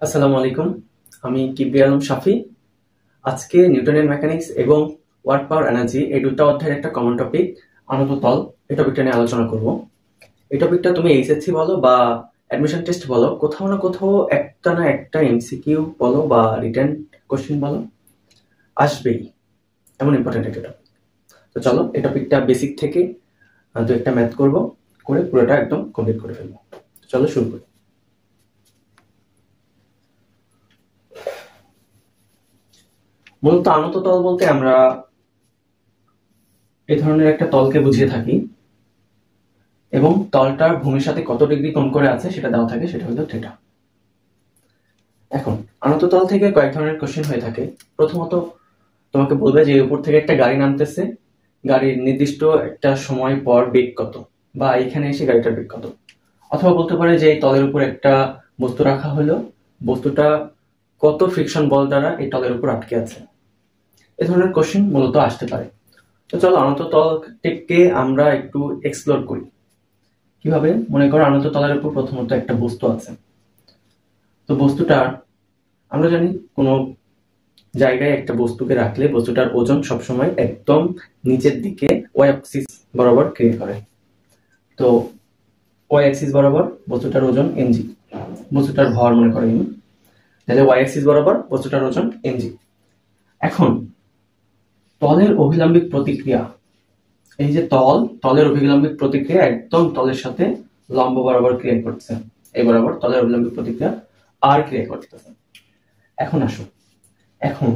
আসসালামু আলাইকুম। আমি কিবরিয়া আলম শাফি। আজকে নিউটনের মেকানিক্স এবং ওয়ার্ক পাওয়ার এনার্জি এই দুটো অধ্যায়ের একটা কমন টপিক আনত তল, এই টপিকটা নিয়ে আলোচনা করব। এই টপিকটা তুমি এইচএসসি বলো বা অ্যাডমিশন টেস্ট বলো, কোথাও না কোথাও একটা না একটা এমসিকিউ বলো বা রিটেন কোশ্চেন বলো, আসবেই। এমন ইম্পর্টেন্ট একটা টপিক। তো চলো এই টপিকটা বেসিক থেকে দু একটা ম্যাথ করব, করে পুরোটা একদম কমপ্লিট করে ফেলবো। চলো শুরু করি। মূলত আনত তল বলতে আমরা এই ধরনের একটা তলকে বুঝিয়ে থাকি এবং তলটার ভূমির সাথে কত ডিগ্রি কোণ করে আছে সেটা দেওয়া থাকে, সেটা হলো থিটা। এখন আনত তল থেকে কয়েক ধরনের কোশ্চেন হয়ে থাকে। প্রথমত তোমাকে বলবে যে উপর থেকে একটা গাড়ি নামতেছে, গাড়ির নির্দিষ্ট একটা সময় পর বেগ কত, বা এখানে এসে গাড়িটার বেগ কত। অথবা বলতে পারে যে এই তলের উপর একটা বস্তু রাখা হলো, বস্তুটা কত ফ্রিকশন বল দ্বারা এই তলের উপর আটকে আছে। এ ধরনের কোশ্চেন মূলত আসতে পারে। তো চলো আনত তলটিকে আমরা একটু এক্সপ্লোর করি। কিভাবে? মনে করো আনত তলের উপর প্রথমত একটা বস্তু আছে। তো বস্তুটার, আমরা জানি কোনো জায়গায় একটা বস্তুকে রাখলে বস্তুটার ওজন সবসময় একদম নিচের দিকে ওয়াই অ্যাক্সিস বরাবর ক্রিয়েট করে। তো ওয়াই অ্যাক্সিস বরাবর বস্তুটার ওজন এমজি, বস্তুটার ভর মনে করো এম, তাহলে ওয়াই অ্যাক্সিস বরাবর বস্তুটার ওজন এমজি। এখন তলের অভিলম্বিক প্রতিক্রিয়া, এই যে তলের অভিলম্বিক প্রতিক্রিয়া একদম তলের সাথে লম্ব বরাবর ক্রিয়া করছে, এই বরাবর তলের অভিলম্বিক প্রতিক্রিয়া আর ক্রিয়া করতেছে। এখন আসো, এখন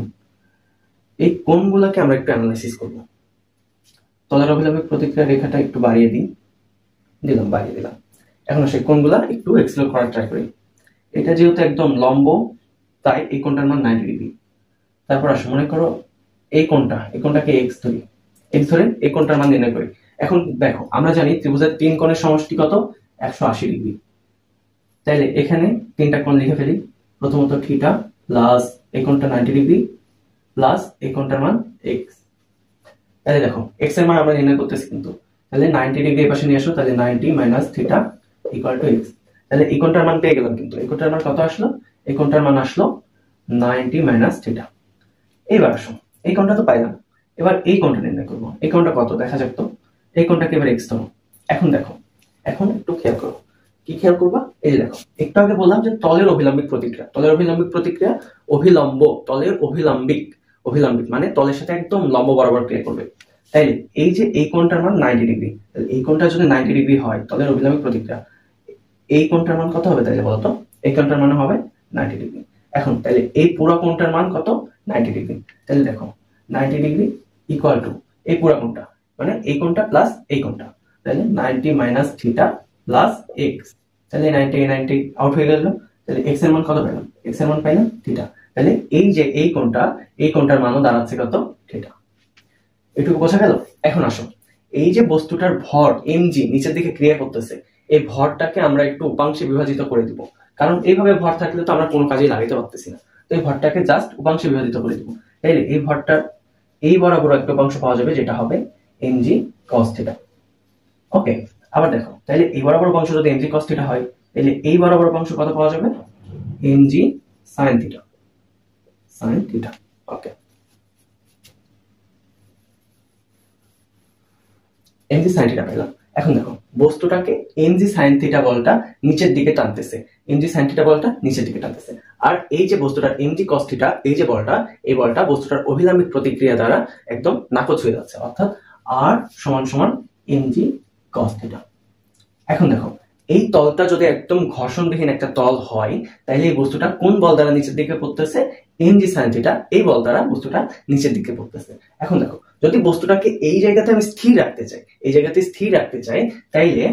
এই কোণগুলোকে আমরা একটু অ্যানালাইসিস করব। তলের অভিলম্বিক প্রতিক্রিয়া রেখাটা একটু বাড়িয়ে বাড়িয়ে দিলাম। এখন সেই কোণগুলা একটু এক্সপ্লোর করার ট্রাই করি। এটা যেহেতু একদম লম্ব, তাই এই কোণটার মান 90 ডিগ্রি। তারপর আসো, মনে করো এই কোণটাকে এক্স ধরি, এক্স ধরে এই কোণটার মান নির্ণয় করি। এখন দেখো, আমরা জানি ত্রিভুজের তিন কোণের সমষ্টি কত? 180 ডিগ্রি। তাইলে এখানে তিনটা কোণ লিখে ফেলি। প্রথমত থিটা প্লাস এই কোণটা 90 ডিগ্রি প্লাস এই কোণটার মান এক্স। তাহলে দেখো এক্স এর মান আমরা নির্ণয় করতেছি, কিন্তু তাহলে 90 ডিগ্রি এই পাশে নিয়ে আসো, তাহলে 90 minus theta equal to x. তাহলে এই কোণটার মান পেয়ে গেলাম, কিন্তু এই কোণটার মান কত আসলো? এই কোণটার মান আসলো 90 মাইনাস থিটা। এবার আসো, এই কোণটা তো পাইলাম, এবার এই কোণটা নির্ণয় করবো। এই কোণটা কত দেখা যাক তো। এই কোণটাকে এবার এক্স ধরো। এখন দেখো, এখন একটু খেয়াল করো, কি খেয়াল করবা? এই যে দেখো, একটু আগে বললাম যে তলের অভিলম্বিক প্রতিক্রিয়া, তলের অভিলম্বিক প্রতিক্রিয়া অভিলম্ব, তলের অভিলম্বিক, অভিলম্বিক মানে তলের সাথে একদম লম্ব বরাবর ক্রিয়া করবে। তাইলে এই যে এই কোণটার মান 90 ডিগ্রি, এই কোণটা যদি 90 ডিগ্রি হয় তলের অভিলম্বিক প্রতিক্রিয়া, এই কোণটার মান কত হবে তাইলে বলতো? এই কোণটার মান হবে 90 ডিগ্রি। এখন তাহলে এই পুরো কোণটার মান কত? 90 ডিগ্রি। তাহলে দেখো 90 ডিগ্রি ইকুয়াল টু এই পুরো কোণটা, মানে এই কোণটা প্লাস এই কোণটা, তাহলে 90 মাইনাস থিটা প্লাস এক্স। তাহলে 90 আউট হয়ে গেল। তাহলে এক্স এর মান কত পেলাম? এক্স এর মান পাইলাম থিটা। তাহলে এই যে এই কোণটা, এই কোণটার মানও দাঁড়াচ্ছে কত? থিটা। এটুকু বোঝা গেল? এখন আসো, এই যে বস্তুটার ভর এমজি নিচের দিকে ক্রিয়া করতেছে, এই ভরটাকে আমরা একটু উপাংশে বিভাজিত করে দিব। কারণ এইভাবে ভর থাকলে তো আমরা কোনো কাজেই লাগাইতে পারতেছি না। তো এই ভরটাকে জাস্ট উপাংশে বিভাজিত করে দিব। তাইলে এই ভরটা এই বরাবর একটা উপাংশ পাওয়া যাবে, যেটা হবে এমজি কস থিটা। ওকে, আবার দেখো, তাহলে এই বরাবর উপাংশ যদি এমজি কস থিটা হয়, তাহলে এই বরাবর উপাংশ কত পাওয়া যাবে? MG sine theta, sine theta. Okay, MG sine theta পেলাম। এখন দেখো, বস্তুটাকে এমজি সাইন থিটা বলটা নিচের দিকে টানতেছে, এমজি সাইন থিটা বলটা নিচের দিকে টানতেছে। আর এই যে বস্তুটার এমজি কস থিটা, এই যে বলটা, এই বলটা বস্তুটার অভিলম্বিক প্রতিক্রিয়া দ্বারা একদম নাকচ হয়ে যাচ্ছে, অর্থাৎ আর সমান সমান এমজি কস থিটা। এখন দেখো, এই তলটা যদি একদম ঘর্ষণবিহীন একটা তল হয়, তাহলে এই বস্তুটা কোন বল দ্বারা নিচের দিকে পড়তেছে? এমজি সাইন থিটা, এই বল দ্বারা বস্তুটা নিচের দিকে পড়তেছে। এখন দেখো, যদি বস্তুটাকে এই জায়গাতে আমি স্থির রাখতে চাই, এই জায়গাতে স্থির রাখতে চাই, তাইলে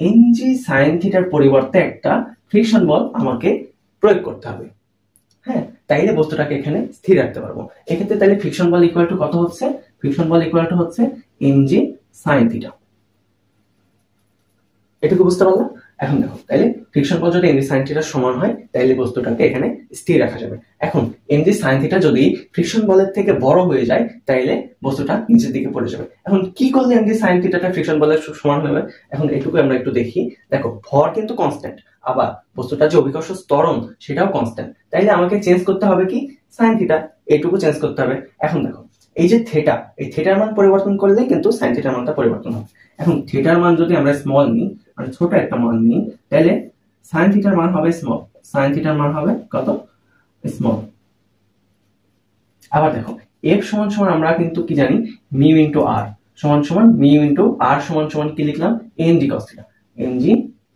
এমজি সাইন থিটার পরিবর্তে একটা ফ্রিকশন বল আমাকে প্রয়োগ করতে হবে। হ্যাঁ, তাইলে বস্তুটাকে এখানে স্থির রাখতে পারবো। এক্ষেত্রে তাইলে ফ্রিকশন বল ইকুয়াল টু কত হচ্ছে? ফ্রিকশন বল ইকুয়াল টু হচ্ছে এমজি সাইন থিটা। এটুকু বুঝতে পারলাম? এখন দেখো, তাইলে ফ্রিকশন বল যদি mg sin থিটার সমান হয় তাইলে বস্তুটাকে এখানে স্থির রাখা যাবে। এখন mg sin থিটা যদি ফ্রিকশন বলের থেকে বড় হয়ে যায় তাইলে বস্তুটা নিচের দিকে পড়ে যাবে। এখন কি করলে mg sin থিটাটা ফ্রিকশন বলের সমান হবে? এখন এইটুকু আমরা একটু দেখি। দেখো, ভর কিন্তু কনস্ট্যান্ট, আবার বস্তুটা যে অভিকর্ষ ত্বরণ সেটাও কনস্ট্যান্ট, তাইলে আমাকে চেঞ্জ করতে হবে কি? sin থিটা, এইটুকু চেঞ্জ করতে হবে। এখন দেখো, এই যে থিটা, এই থিটার মান পরিবর্তন করলে কিন্তু sin থিটার মানটা পরিবর্তন হবে। এখন থিটার মান যদি আমরা স্মল নিই, মানে ছোট একটা মান নিই, তাহলে sin থিটার মান হবে স্মল, sin থিটার মান হবে কত? স্মল। আবার দেখো, f সমান সমান আমরা কিন্তু কি জানি? মিউ ইনটু r সমান সমান মিউ ইনটু r সমান সমান কি লিখলাম? mg cos theta, mg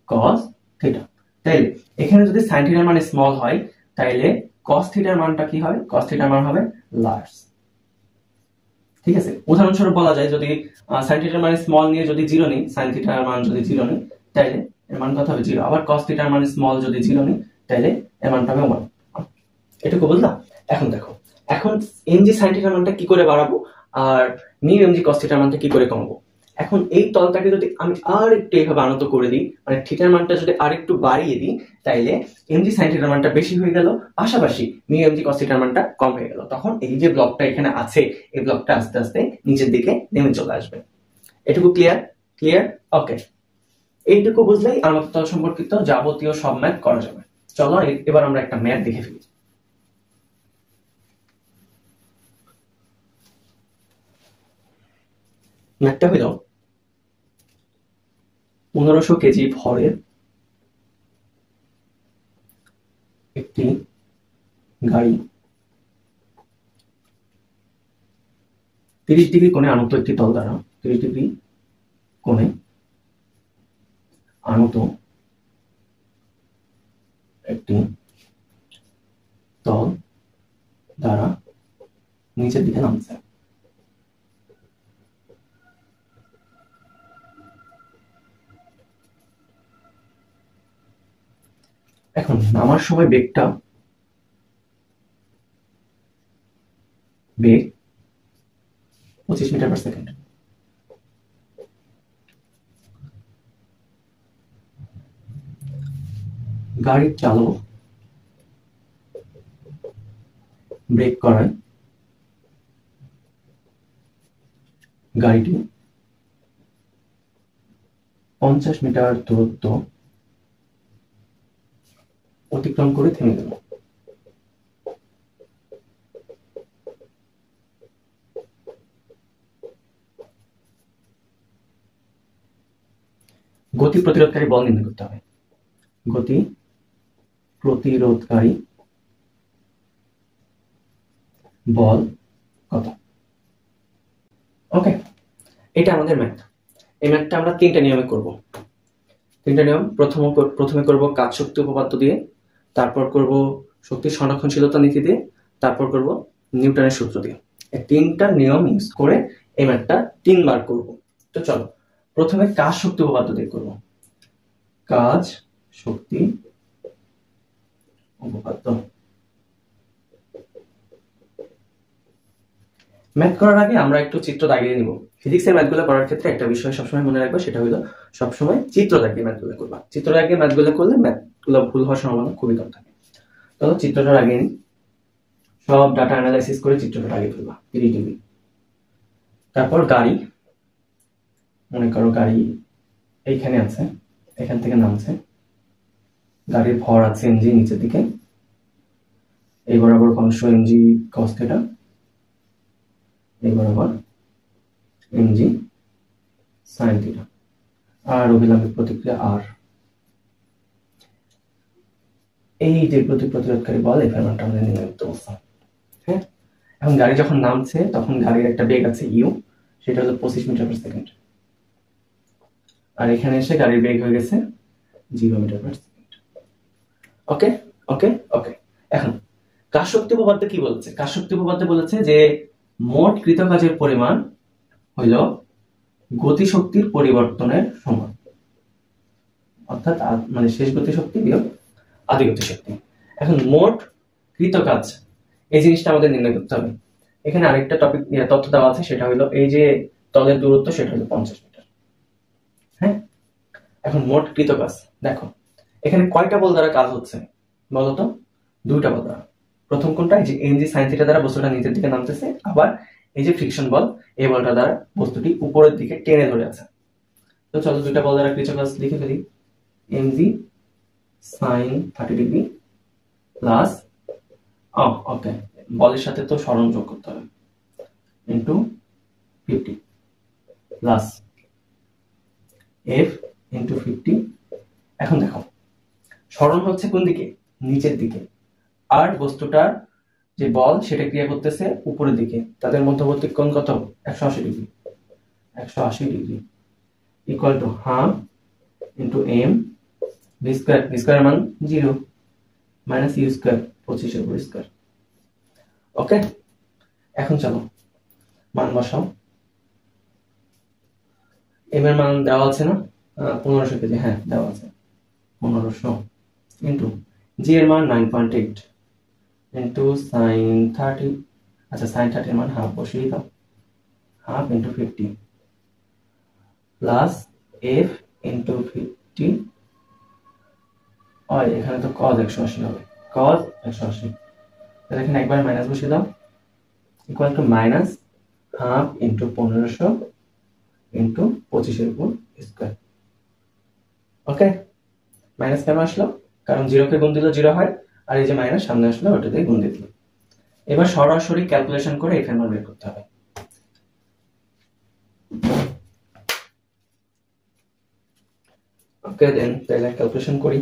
cos theta. তাইলে এখানে যদি sin থিটার মান স্মল হয় তাইলে cos থিটার মানটা কি হবে? cos থিটার মান হবে লার্জ। ঠিক আছে, উদাহরণস্বরূপ বলা যায় যদি sin থিটার মান স্মল নিয়ে যদি 0 নিই, sin থিটার মান যদি 0 নিই তাইলে এর মান কত হবে? 0। আবার cos থিটার মান স্মল যদি 0 নিই তাইলে এর মানটা হবে 1। এটুকু বুঝলাম? এখন দেখো, এখন mg sin থিটার মানটা কি করে বাড়াবো আর মিউ mg cos থিটার মানটা কি করে কমাবো? এখন এই তলটাকে যদি আমি আর একটু এইভাবে আনত করে দিই, মানে থিটার মানটা যদি আর একটু বাড়িয়ে দিই তাইলে mg sin থিটার মানটা বেশি হয়ে গেল, পাশাপাশি মিউ mg cos থিটার মানটা কম হয়ে গেল। তখন এই যে ব্লকটা এখানে আছে এই ব্লকটা আস্তে আস্তে নিচের দিকে নেমে চলে আসবে। এটুকু ক্লিয়ার? ক্লিয়ার? ওকে, এইটুকু বুঝলেই আনত তল সম্পর্কিত যাবতীয় সব ম্যাথ করা যাবে। চলো এবার আমরা একটা ম্যাথ দেখে ফেলি। ম্যাথটা হইল 1500 কেজি ভরের একটি গাড়ি 30 ডিগ্রি কোণে আনত একটি তল দ্বারা 30 ডিগ্রি কোণে আনত একটি তল দ্বারা নিচের দিকে নামছে। এখন নামার সময় বেগ 25 মিটার পার সেকেন্ড। গাড়ির চালক ব্রেক করায় গাড়িটি 50 মিটার দূরত্ব অতিক্রম করে থেমে গেল। গতি প্রতিরোধকারী বল নির্ণয় করতে হবে। গতি প্রতিরোধকারী বল কত? ওকে, এটা আমাদের ম্যাথ। এই ম্যাথটা আমরা 3টা নিয়মে করব। 3টা নিয়ম। প্রথমে করব কাজ শক্তি উপপাদ্য দিয়ে, তারপর করব শক্তির সংরক্ষণশীলতা নীতি দিয়ে, তারপর করব নিউটনের সূত্র দিয়ে। এই 3টা নিয়ম ইউজ করে এই ম্যাথটা 3 বার করব। তো চলো প্রথমে কাজ শক্তি উপপাদ্য দিয়ে করব। কাজ শক্তি উপপাদ্য। ম্যাথ করার আগে আমরা একটু চিত্র দাগিয়ে নিব। ফিজিক্সের ম্যাথগুলো করার ক্ষেত্রে একটা বিষয় সবসময় মনে রাখবে, সেটা হলো সবসময় চিত্র দাগিয়ে ম্যাথগুলো করবা। চিত্র দাগিয়ে ম্যাথগুলো করলে ম্যাথগুলো ভুল হওয়ার সম্ভাবনা খুবই কম থাকে। তো চিত্রটা দাগিয়ে নিই, সব ডাটা অ্যানালাইসিস করে চিত্রটা দাগিয়ে ফেলবা 30 ডিগ্রি। তারপর গাড়ি, মনে করো গাড়ি এইখানে আছে, এখান থেকে নামছে, গাড়ির ভর আছে mg নিচের দিকে, এই বরাবর অংশ mg cos থিটা, এই বরাবর mg sin থিটা, আর অভিলম্বিক প্রতিক্রিয়া r। এই যে প্রতিরোধকারী বল এই মানটা আমাদের নির্ণয় করতে বলছে। হ্যাঁ, এখন গাড়ি যখন নামছে তখন গাড়ির একটা বেগ আছে u, সেটা হলো 25 মিটার পার সেকেন্ড, আর এখানে এসে গাড়ির বেগ হয়ে গেছে 0 মিটার পার সেকেন্ড। ওকে ওকে ওকে। এখন কাজ শক্তি উপপাদ্য কি বলছে? কাজ শক্তি উপপাদ্য বলেছে যে মোট কৃত কাজের পরিমাণ হইল গতি শক্তির পরিবর্তনের সমান, অর্থাৎ মানে শেষ গতি শক্তি বিয়োগ আদি গতি শক্তি। এখন মোট কৃত কাজ, এই জিনিসটা আমাদের নির্ণয় করতে হবে। এখানে আরেকটা টপিক তথ্য দেওয়া আছে, সেটা হলো এই যে তলের দূরত্ব সেটা হলো 50 মিটার। হ্যাঁ, এখন মোট কৃত কাজ দেখো, এখানে কয়টা বল দ্বারা কাজ হচ্ছে বলতো? দুইটা বল দ্বারা। প্রথম কোনটা? এই যে mg sin থিটা দ্বারা বস্তুটা নিচের দিকে নামতেছে, আবার এই যে ফ্রিকশন বল, এই বলটা দ্বারা বস্তুটি উপরের দিকে টেনে ধরে আছে। তো চলো দুইটা বল দ্বারা কৃত কাজ লিখে ফেলি। mg sin 30 ডিগ্রি প্লাস ওকে, বলের সাথে তো সরণ যোগ করতে হবে, ইন্টু 50 প্লাস f ইন্টু 50। এখন দেখো সরণ হচ্ছে কোন দিকে? নিচের দিকে, আর বস্তুটার যে বল সেটা ক্রিয়া করতেছে উপরের দিকে। তাদের মধ্যবর্তী কোণ কত? 180 degree. 180 degree equal to half into M V square. V square মান 0 মাইনাস ইউ স্কয়ার 25 এর উপর স্কয়ার। ওকে, এখন চলো মান বসাও। এম এর মান দেওয়া আছে না? 1500 কেজি, হ্যাঁ দেওয়া আছে 1500 ইন্টু জি এর মান 9.8 ইন্টু সাইন 30। আচ্ছা সাইন 30 এর মান হাফ বসিয়ে দাও, half into 50 plus F into 50। এখানে তো cos 180 হবে, cos 180। তাহলে এখানে একবার মাইনাস বসিয়ে দাও, equal to minus half into 1500 into 25 এর উপর স্কয়ার। ওকে, মাইনাস কেন আসলো? কারণ 0 কে গুণ দিলে 0 হয়, আর এই যে মাইনাস সামনে আসলো ওটা দিয়ে গুণ দিয়ে দিল। এবার সরাসরি ক্যালকুলেশন করে এফ এর মান বের করতে হবে। ওকে দেন তাহলে ক্যালকুলেশন করি।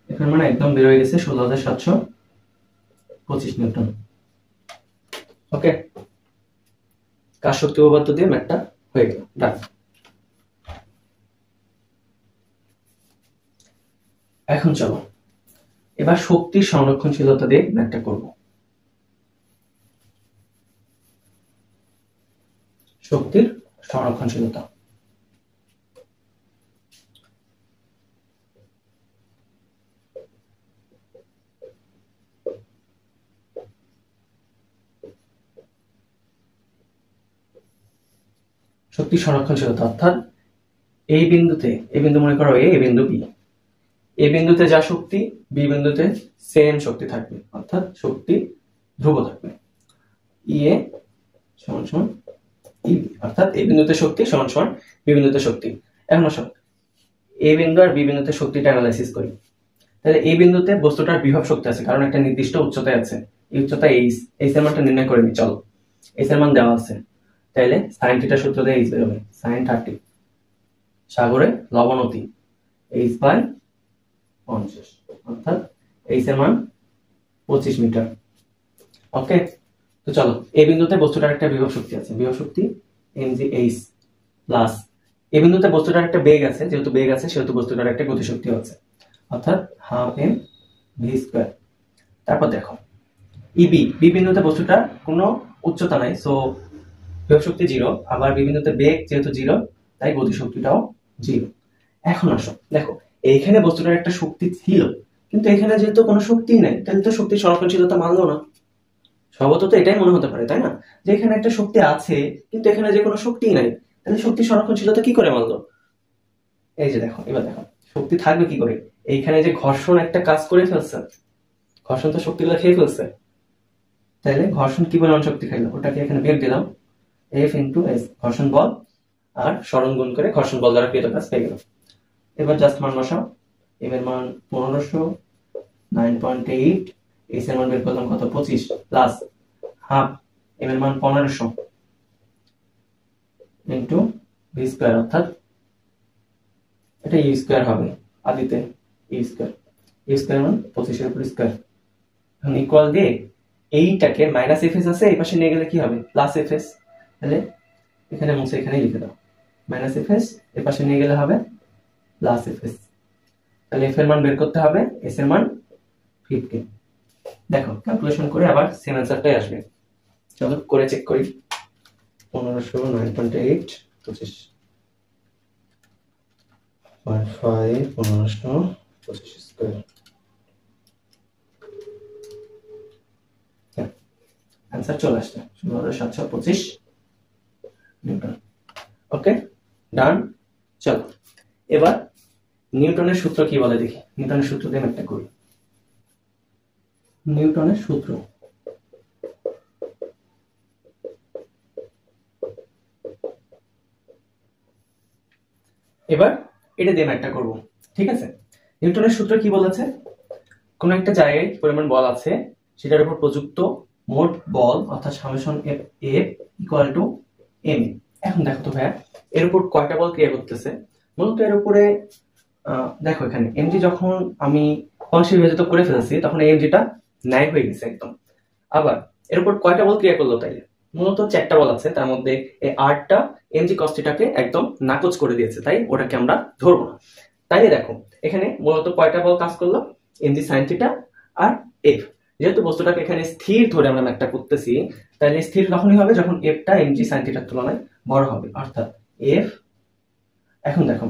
এখানে মানে একদম বের হয়ে গেছে 16725 নিউটন। ওকে, কাজ শক্তি উপপাদ্য দিয়ে ম্যাথটা হয়ে গেল, ডান। এখন চলো এবার শক্তির সংরক্ষণশীলতা দিয়ে ম্যাথটা করব। শক্তির সংরক্ষণশীলতা, শক্তি সংরক্ষণশীলতা অর্থাৎ এই বিন্দুতে, এই বিন্দু মনে করো এ, এই বিন্দু বি, এই বিন্দুতে যা শক্তি বি বিন্দুতে সেম শক্তি থাকবে, অর্থাৎ শক্তি ধ্রুব থাকবে। ইএ সমান সমান ইবি, অর্থাৎ এই বিন্দুতে শক্তি সমান সমান বি বিন্দুতে শক্তি। এখন আসো এ বিন্দু আর বি বিন্দুতে শক্তিটা অ্যানালাইসিস করি। তাহলে এই বিন্দুতে বস্তুটার বিভব শক্তি আছে, কারণ একটা নির্দিষ্ট উচ্চতায় আছে, এই উচ্চতা এইচ, এইচ এর মানটা নির্ণয় করে নি। চলো এইচ এর মান দেওয়া আছে, তাহলে সাইন থিটা সূত্র দিয়ে এইচ বের হবে, সাইন 30 সাগরে লবণ অতি এইচ বাই 50, অর্থাৎ এইচ এর মান 25 মিটার। ওকে, তো চলো এই বিন্দুতে বস্তুটার একটা বিভব শক্তি আছে, বিভব শক্তি mgh প্লাস এই বিন্দুতে বস্তুটার একটা বেগ আছে, যেহেতু বেগ আছে সেহেতু বস্তুটার একটা গতিশক্তি আছে, অর্থাৎ হাফ এম ভি স্কয়ার। তারপর দেখো ইবি, বি বিন্দুতে বস্তুটার কোনো উচ্চতা নাই, সো বিভব শক্তি 0, আবার বি বিন্দুতে বেগ যেহেতু 0 তাই গতিশক্তিটাও 0। এখন আসো দেখো এইখানে বস্তুটার একটা শক্তি ছিল, কিন্তু এখানে যেহেতু কোনো শক্তি নাই, তাহলে তো শক্তির সংরক্ষণশীলতা মানলো না। স্বভাবত তো এটাই মনে হতে পারে, তাই না, যে এখানে একটা শক্তি আছে কিন্তু এখানে যে কোনো শক্তি নাই, তাহলে শক্তির সংরক্ষণশীলতা কি করে মানলো? এই যে দেখো, এবার দেখো শক্তি থাকবে কি করে? এইখানে যে ঘর্ষণ একটা কাজ করে ফেলছে, ঘর্ষণ তো শক্তিগুলো খেয়ে ফেলছে, তাহলে ঘর্ষণ কি পরিমাণ শক্তি খাইলো ওটাকে এখানে বের দিলাম, এফ ইন্টু এস ঘর্ষণ বল, আর সরণ গুণ করে ঘর্ষণ বল দ্বারা কৃত কাজ পেয়ে গেল। এবার জাস্ট মান বসাও, এম এর মান 1500, 9.8, এস এর মান বের করলাম কত 25 প্লাস হাফ এম এর মান 1500 ইন্টু ভি স্কয়ার, অর্থাৎ এটা ইউ স্কয়ার হবে, আদিতে ইউ স্কয়ার, ইউ স্কয়ার মান 25 এর উপর স্কয়ার। এখন ইকুয়াল দিয়ে এইটাকে মাইনাস এফএস আছে এই পাশে নিয়ে গেলে কি হবে? Plus FS. তাহলে এখানে মুছে এখানে লিখে দাও, মাইনাস এফএস এই পাশে নিয়ে গেলে হবে প্লাস এফএস। তাহলে এফ এর মান বের করতে হবে, এস এর মান 50। দেখো ক্যালকুলেশন করে আবার সেম অ্যান্সারটাই আসবে। চলো করে চেক করি, 1500, 9.8, 25। 15 স্কয়ার। आंसर চলে আসছে 16725 নিউটন। ওকে, ডান। চলো এবার নিউটনের সূত্র কি বলে দেখি। নিউটনের সূত্র দিয়ে একটা করি। নিউটনের সূত্র এবার এটা দিয়ে একটা করব, ঠিক আছে। নিউটনের সূত্র কি বলেছে, কোন একটা জায়গায় পরিমাণ বল আছে সেটার উপর প্রযুক্ত মোট বল অর্থাৎ summation F equal to M. এখন দেখো তো ভাইয়া এর উপর কয়টা বল ক্রিয়া করতেছে। মূলত এর উপরে দেখো এখানে এমজি যখন আমি অংশে বিভাজিত করে ফেলেছি তখন এই এমজিটা ন্যায় হয়ে গেছে একদম। আবার এর উপর কয়টা বল ক্রিয়া করলো তাইলে, মূলত 4টা বল আছে, তার মধ্যে এই 8টা এমজি কস্টিটাকে একদম নাকচ করে দিয়েছে, তাই ওটাকে আমরা ধরবো না। তাইলে দেখো এখানে মূলত কয়টা বল কাজ করলো, এমজি সাইন থিটা আর এফ। যেহেতু বস্তুটাকে এখানে স্থির ধরে আমরা ম্যাথটা করতেছি, তাহলে স্থির তখনই হবে যখন এফটা এমজি সাইন থিটার তুলনায় বড় হবে, অর্থাৎ এফ। এখন দেখো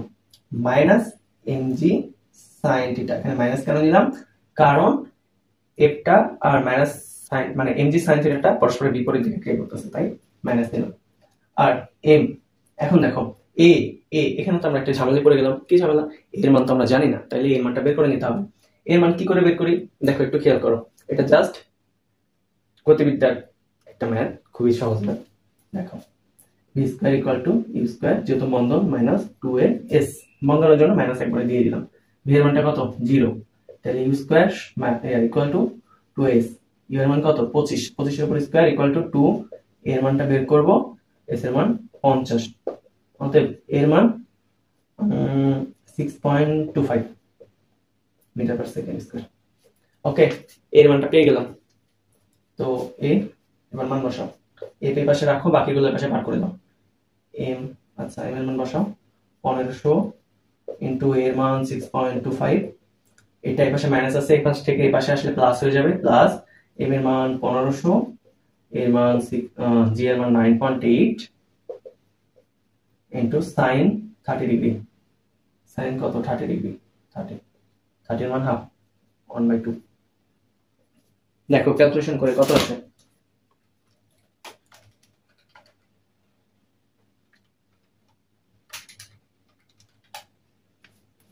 মাইনাস এমজি সাইন থিটা, এখানে মাইনাস কেন নিলাম, কারণ এফটা আর মাইনাস সাইন মানে এমজি সাইন থিটাটা পরস্পরের বিপরীত দিকে ক্রিয়া করতেছে, তাই মাইনাস দিলাম। আর এম, এখন দেখো এ এখানে তো আমরা একটা ঝামেলা পড়ে গেলাম। কি ঝামেলা, এর মান তো আমরা জানি না, তাইলে এর মানটা বের করে নিতে হবে। এর মান কি করে বের করি দেখো, একটু খেয়াল করো। এটা জাস্ট গতিবিদ্যার একটা ম্যাথ, খুবই সহজ ম্যাথ। দেখো V square equal to U square, যেহেতু বন্ধন মাইনাস 2a/s, বন্ধনের জন্য মাইনাস একবারে দিয়ে দিলাম। ভি এর মানটা কত 0, তাহলে U square equal to 2s, U এর মান কত 25, 25 এর উপর স্কয়ার ইকুয়াল টু 2, এর মানটা বের করব, s এর মান 50, অতএব এর মান 6.25 মিটার পার সেকেন্ড স্কয়ার। ওকে, এর মানটা পেয়ে গেলাম। তো এবার মান বসাও, এ পাশে রাখো, বাকিগুলোর পাশে বার করে দাও। এম, আচ্ছা এম এর মান বসাও 1500 ইনটু এর মান 6.25, এটা এই পাশে মাইনাস আছে, এই পাশ থেকে এই পাশে আসলে প্লাস হয়ে যাবে, প্লাস এম এর মান 1500, এর মান জি এর মান 9.8 ইনটু সাইন 30 ডিগ্রি। সাইন কত 30 ডিগ্রি, 30 এর মান হাফ 1/2। দেখো ক্যালকুলেশন করে কত আছে,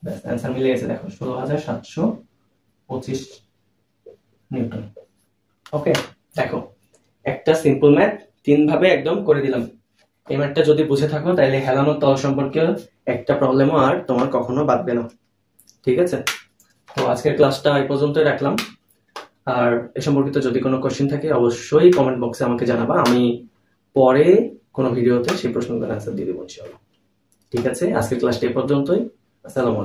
ব্যাস অ্যান্সার মিলে গেছে। দেখো 16725 নিউটন। ওকে, দেখো একটা সিম্পল ম্যাথ 3 ভাবে একদম করে দিলাম। এই ম্যাথটা যদি বুঝে থাকো তাহলে হেলানো তল সম্পর্কে একটা প্রবলেমও আর তোমার কখনো বাদবে না, ঠিক আছে। তো আজকের ক্লাসটা এই পর্যন্তই রাখলাম। আর এ সম্পর্কিত যদি কোনো কোশ্চেন থাকে অবশ্যই কমেন্ট বক্সে আমাকে জানাবা, আমি পরে কোনো ভিডিওতে সেই প্রশ্নগুলোর অ্যান্সার দিয়ে দেবো ইনশাআল্লাহ। ঠিক আছে, আজকের ক্লাসটা এই পর্যন্তই। আসসালামু আলাইকুম।